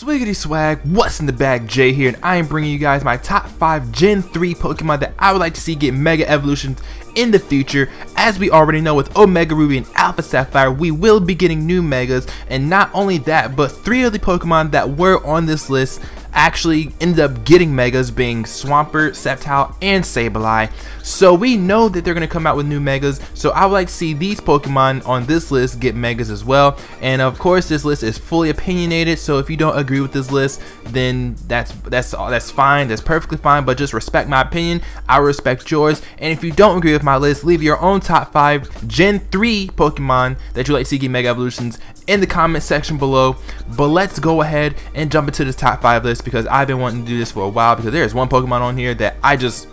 Swiggity swag, what's in the bag? Jay here, and I am bringing you guys my top 5 Gen 3 Pokemon that I would like to see get Mega Evolutions in the future. As we already know, with Omega Ruby and Alpha Sapphire, we will be getting new Megas, and not only that, but 3 of the Pokemon that were on this list actually ended up getting Megas, being Swampert, Sceptile, and Sableye. So we know that they're going to come out with new Megas, so I would like to see these Pokemon on this list get Megas as well. And of course, this list is fully opinionated, so if you don't agree with this list, then that's fine, that's perfectly fine, but just respect my opinion, I respect yours. And if you don't agree with my list, leave your own top 5 Gen 3 Pokemon that you like to see get Mega Evolutions in the comment section below. But let's go ahead and jump into this top 5 list, because I've been wanting to do this for a while, because there's one Pokemon on here that I just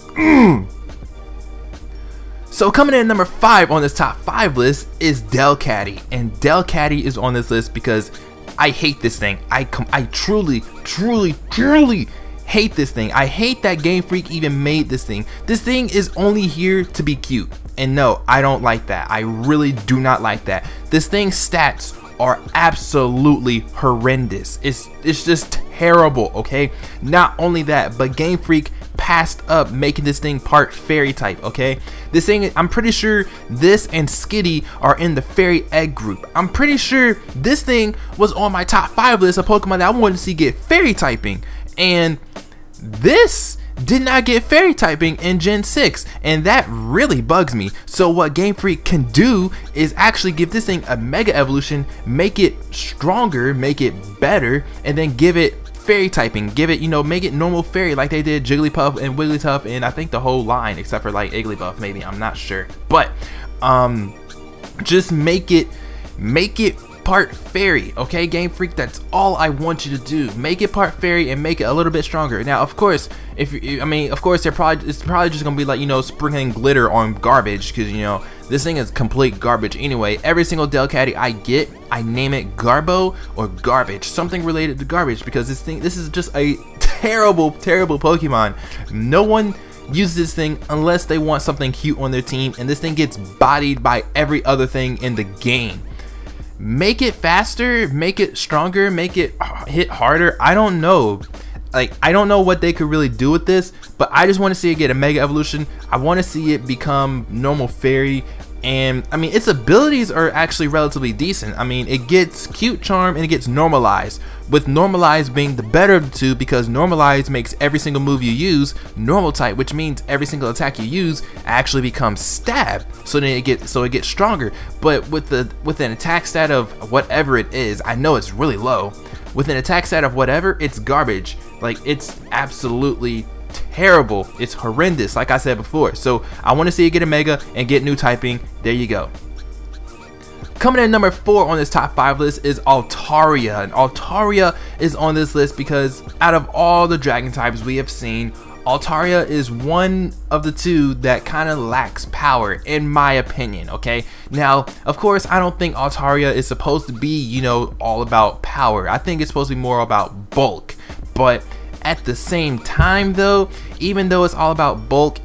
So coming in at number 5 on this top 5 list is Delcatty, and Delcatty is on this list because I hate this thing. I truly hate this thing. I hate that Game Freak even made this thing. This thing is only here to be cute, and no, I don't like that. I really do not like that. This thing's stats are absolutely horrendous. It's just terrible, okay? Not only that, but Game Freak passed up making this thing part fairy type, okay? This thing, I'm pretty sure this and Skitty are in the fairy egg group. I'm pretty sure this thing was on my top 5 list of Pokemon that I wanted to see get fairy typing, and this did not get fairy typing in Gen 6, and that really bugs me. So what Game Freak can do is actually give this thing a Mega Evolution, make it stronger, make it better, and then give it fairy typing, give it, you know, make it normal fairy like they did Jigglypuff and Wigglytuff, and I think the whole line except for like Igglybuff, maybe, I'm not sure. But just make it part fairy, okay? Game Freak, that's all I want you to do. Make it part fairy and make it a little bit stronger. Now, of course, of course, it's probably just gonna be like, you know, sprinkling glitter on garbage, because, you know, this thing is complete garbage anyway. Every single Delcatty I get, I name it Garbo or Garbage, something related to garbage, because this is just a terrible Pokemon. No one uses this thing unless they want something cute on their team, and this thing gets bodied by every other thing in the game. Make it faster, make it stronger, make it hit harder. I don't know. Like, I don't know what they could really do with this, but I just want to see it get a Mega Evolution. I want to see it become normal fairy. And I mean, its abilities are actually relatively decent. I mean, it gets Cute Charm and it gets Normalize, with Normalize being the better of the two, because Normalize makes every single move you use normal type, which means every single attack you use actually becomes Stab. So then it gets stronger. But with an attack stat of whatever it is, I know it's really low. With an attack stat of whatever, it's garbage. Like, it's absolutely terrible. It's horrendous, like I said before. So I want to see it get a Mega and get new typing. There you go. Coming in at number 4 on this top 5 list is Altaria, and Altaria is on this list because out of all the dragon types we have seen, Altaria is one of the 2 that kind of lacks power, in my opinion, okay? Now, of course, I don't think Altaria is supposed to be, you know, all about power. I think it's supposed to be more about bulk. But at the same time, though, even though it's all about bulk,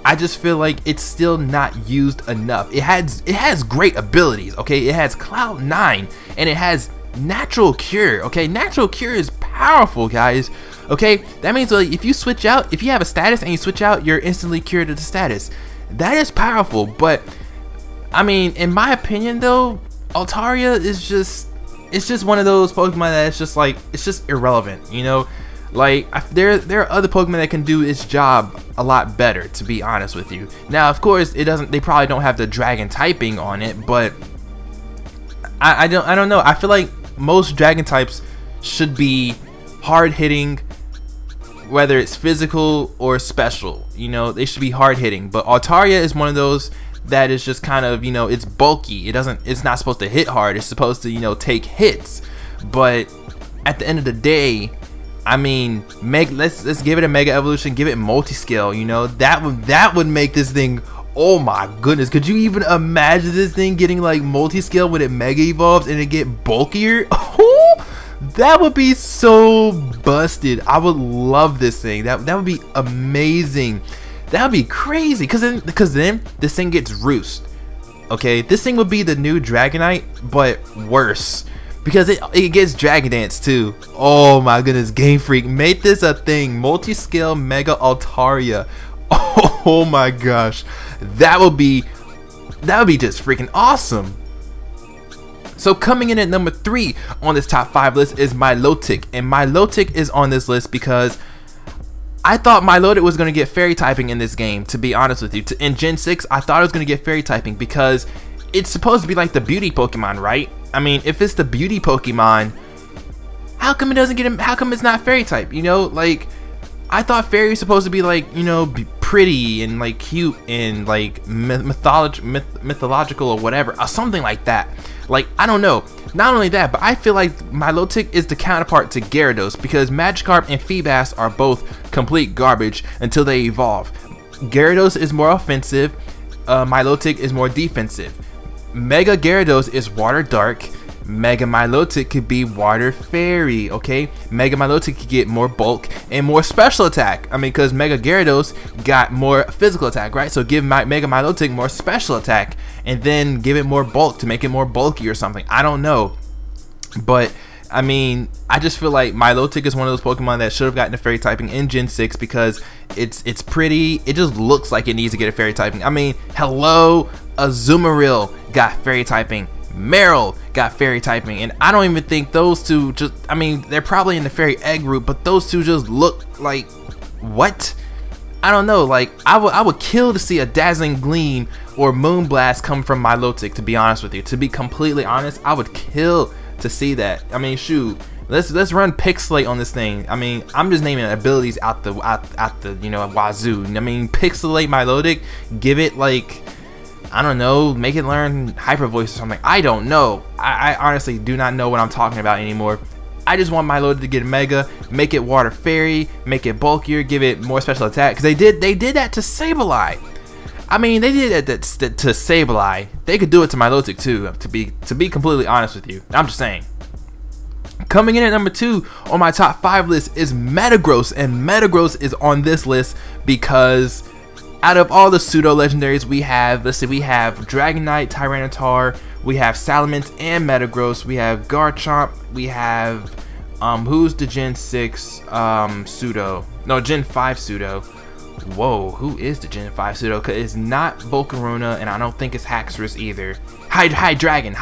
I just feel like it's still not used enough. It has great abilities, okay? It has Cloud9 and it has Natural Cure, okay? Natural Cure is powerful, guys. Okay, that means, like, if you switch out, if you have a status and you switch out, you're instantly cured of the status. That is powerful. But I mean, in my opinion, though, Altaria is just one of those Pokemon that it's just like, it's just irrelevant, you know? Like, there are other Pokemon that can do its job a lot better, to be honest with you. Now, of course, they probably don't have the dragon typing on it, but I don't know. I feel like most dragon types should be hard hitting, whether it's physical or special. You know, they should be hard hitting. But Altaria is one of those that is just kind of, you know, it's bulky. It's not supposed to hit hard. It's supposed to, you know, take hits. But at the end of the day, I mean, let's give it a Mega Evolution, give it multi-scale, you know. That would make this thing, oh my goodness, could you even imagine this thing getting like multi-scale when it Mega Evolves and it get bulkier? That would be so busted. I would love this thing. That would be amazing. That would be crazy, because then this thing gets Roost. Okay, this thing would be the new Dragonite, but worse. because it gets Dragon Dance too. Oh my goodness, Game Freak, make this a thing. Multi-scale Mega Altaria. Oh my gosh, that would be just freaking awesome. So coming in at number 3 on this top 5 list is Milotic, and Milotic is on this list because I thought Milotic was going to get fairy typing in this game, to be honest with you. In Gen 6, I thought it was going to get fairy typing because it's supposed to be like the beauty Pokemon, right? I mean, if it's the beauty Pokemon, how come it doesn't get him? How come it's not fairy type? You know, like, I thought fairy was supposed to be like, you know, be pretty and like cute and like mythological or whatever, or something like that. Like, I don't know. Not only that, but I feel like Milotic is the counterpart to Gyarados because Magikarp and Feebas are both complete garbage until they evolve. Gyarados is more offensive, Milotic is more defensive. Mega Gyarados is water dark, Mega Milotic could be water fairy, okay? Mega Milotic could get more bulk and more special attack. I mean, because Mega Gyarados got more physical attack, right? So give Mega Milotic more special attack and then give it more bulk to make it more bulky or something. I don't know. But, I mean, I just feel like Milotic is one of those Pokemon that should have gotten a fairy typing in Gen 6 because it's pretty. It just looks like it needs to get a fairy typing. I mean, hello, Azumarill got fairy typing. Marill got fairy typing, and I don't even think those two just, I mean, they're probably in the fairy egg group, but those two just look like, what? I don't know. Like, I would kill to see a Dazzling Gleam or Moonblast come from Milotic, to be honest with you. To be completely honest, I would kill to see that. I mean, shoot, let's run Pixelate on this thing. I mean, I'm just naming abilities out the you know, wazoo. I mean, Pixelate Milotic, give it like, I don't know, make it learn Hyper Voice or something. I don't know. I honestly do not know what I'm talking about anymore. I just want Milotic to get Mega, make it Water Fairy, make it bulkier, give it more special attack. Because they did that to Sableye. I mean, they did that to Sableye. They could do it to Milotic too. To be completely honest with you, I'm just saying. Coming in at number 2 on my top 5 list is Metagross, and Metagross is on this list because out of all the pseudo legendaries we have, let's see, we have Dragonite, Tyranitar, we have Salamence and Metagross, we have Garchomp, we have who's the Gen 6 pseudo? No, Gen 5 pseudo. Whoa, who is the Gen 5 pseudo? Cause it's not Volcarona, and I don't think it's Haxorus either. Hydreigon,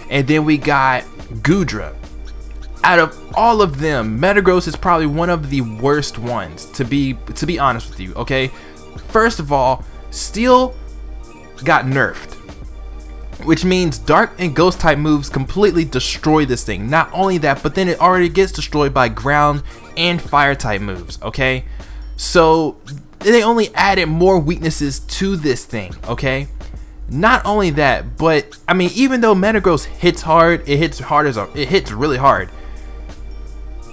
and then we got Goodra. Out of all of them, Metagross is probably one of the worst ones, to be honest with you, okay? First of all, Steel got nerfed, which means Dark and Ghost type moves completely destroy this thing. Not only that, but then it already gets destroyed by Ground and Fire type moves, okay? So they only added more weaknesses to this thing, okay? Not only that, but I mean, even though Metagross hits hard, it hits really hard.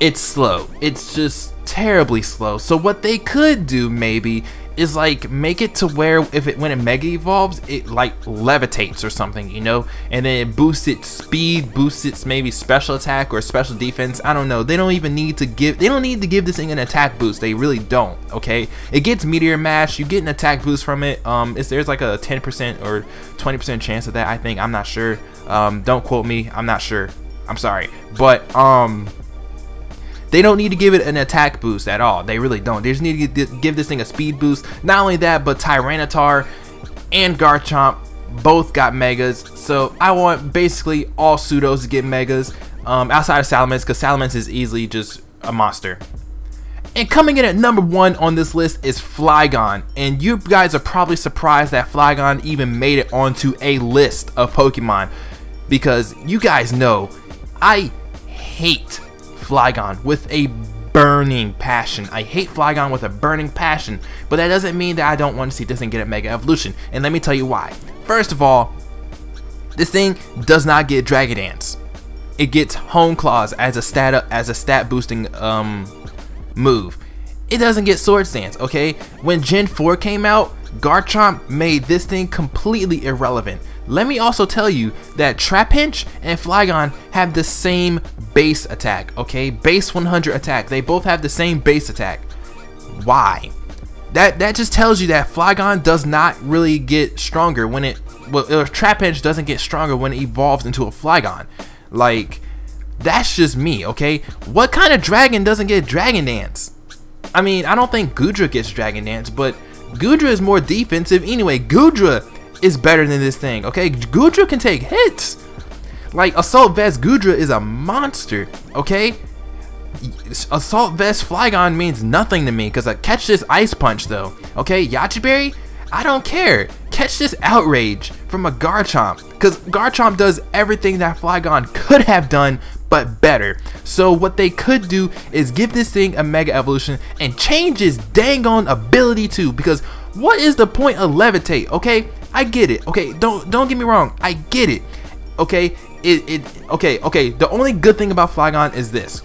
It's slow. It's just terribly slow. So what they could do maybe is like make it to where when it mega evolves, it like levitates or something, you know, and then it boosts its speed, boosts its maybe special attack or special defense. I don't know. They don't need to give this thing an attack boost. They really don't. Okay, it gets Meteor Mash. You get an attack boost from it. There's like a 10% or 20% chance of that, I think. I'm not sure. Don't quote me. I'm not sure. I'm sorry, but they don't need to give it an attack boost at all. They really don't. They just need to give this thing a speed boost. Not only that, but Tyranitar and Garchomp both got megas. So I want basically all pseudos to get megas outside of Salamence, because Salamence is easily just a monster. And coming in at number 1 on this list is Flygon. And you guys are probably surprised that Flygon even made it onto a list of Pokemon, because you guys know I hate Flygon with a burning passion. I hate Flygon with a burning passion, but that doesn't mean that I don't want to see this thing get a mega evolution, and let me tell you why. First of all, this thing does not get Dragon Dance. It gets Hone Claws as a stat boosting move. It doesn't get Sword Stance, okay? When Gen 4 came out, Garchomp made this thing completely irrelevant. Let me also tell you that Trapinch and Flygon have the same base attack, okay? Base 100 attack. They both have the same base attack. Why? That just tells you that Flygon does not really get stronger when it well, Trapinch doesn't get stronger when it evolves into a Flygon. Like, that's just me, okay? What kind of dragon doesn't get Dragon Dance? I mean, I don't think Goodra gets Dragon Dance, but Goodra is more defensive anyway. Goodra is better than this thing, okay? Goodra can take hits. Like, Assault Vest Goodra is a monster, okay? Assault Vest Flygon means nothing to me because I catch this Ice Punch though, okay? Yache Berry, I don't care. Catch this Outrage from a Garchomp because Garchomp does everything that Flygon could have done but better. So what they could do is give this thing a Mega Evolution and change its dang on ability too, because what is the point of Levitate? Okay, I get it. Okay, don't get me wrong, I get it. Okay, okay. The only good thing about Flygon is this: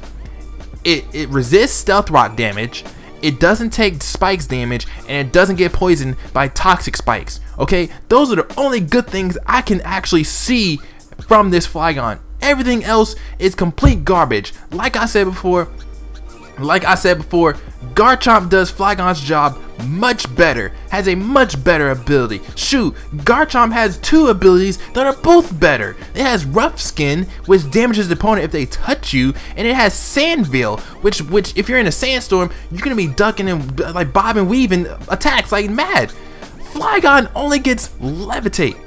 it resists Stealth Rock damage, it doesn't take spikes damage, and it doesn't get poisoned by toxic spikes. Okay, those are the only good things I can actually see from this Flygon. Everything else is complete garbage. Like I said before, Garchomp does Flygon's job much better, has a much better ability. Shoot, Garchomp has two abilities that are both better. It has Rough Skin, which damages the opponent if they touch you, and it has Sandveil, which if you're in a sandstorm, you're gonna be ducking and like bob and weaving attacks like mad. Flygon only gets Levitate.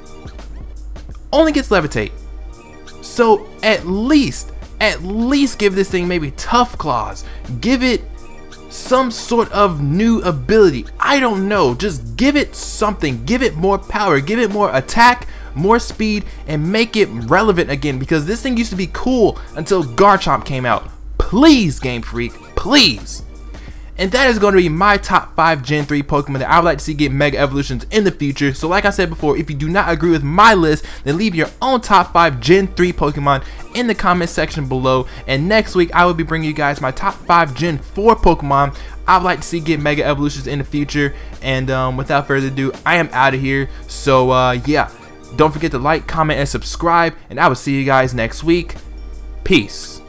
So at least give this thing maybe Tough Claws. Give it some sort of new ability. I don't know, just give it something. Give it more power, give it more attack, more speed, and make it relevant again, because this thing used to be cool until Garchomp came out. Please, Game Freak, please. And that is going to be my top 5 Gen 3 Pokemon that I would like to see get Mega Evolutions in the future. So like I said before, if you do not agree with my list, then leave your own top 5 Gen 3 Pokemon in the comment section below. And next week, I will be bringing you guys my top 5 Gen 4 Pokemon I would like to see get Mega Evolutions in the future. And without further ado, I am out of here. So yeah, don't forget to like, comment, and subscribe. And I will see you guys next week. Peace.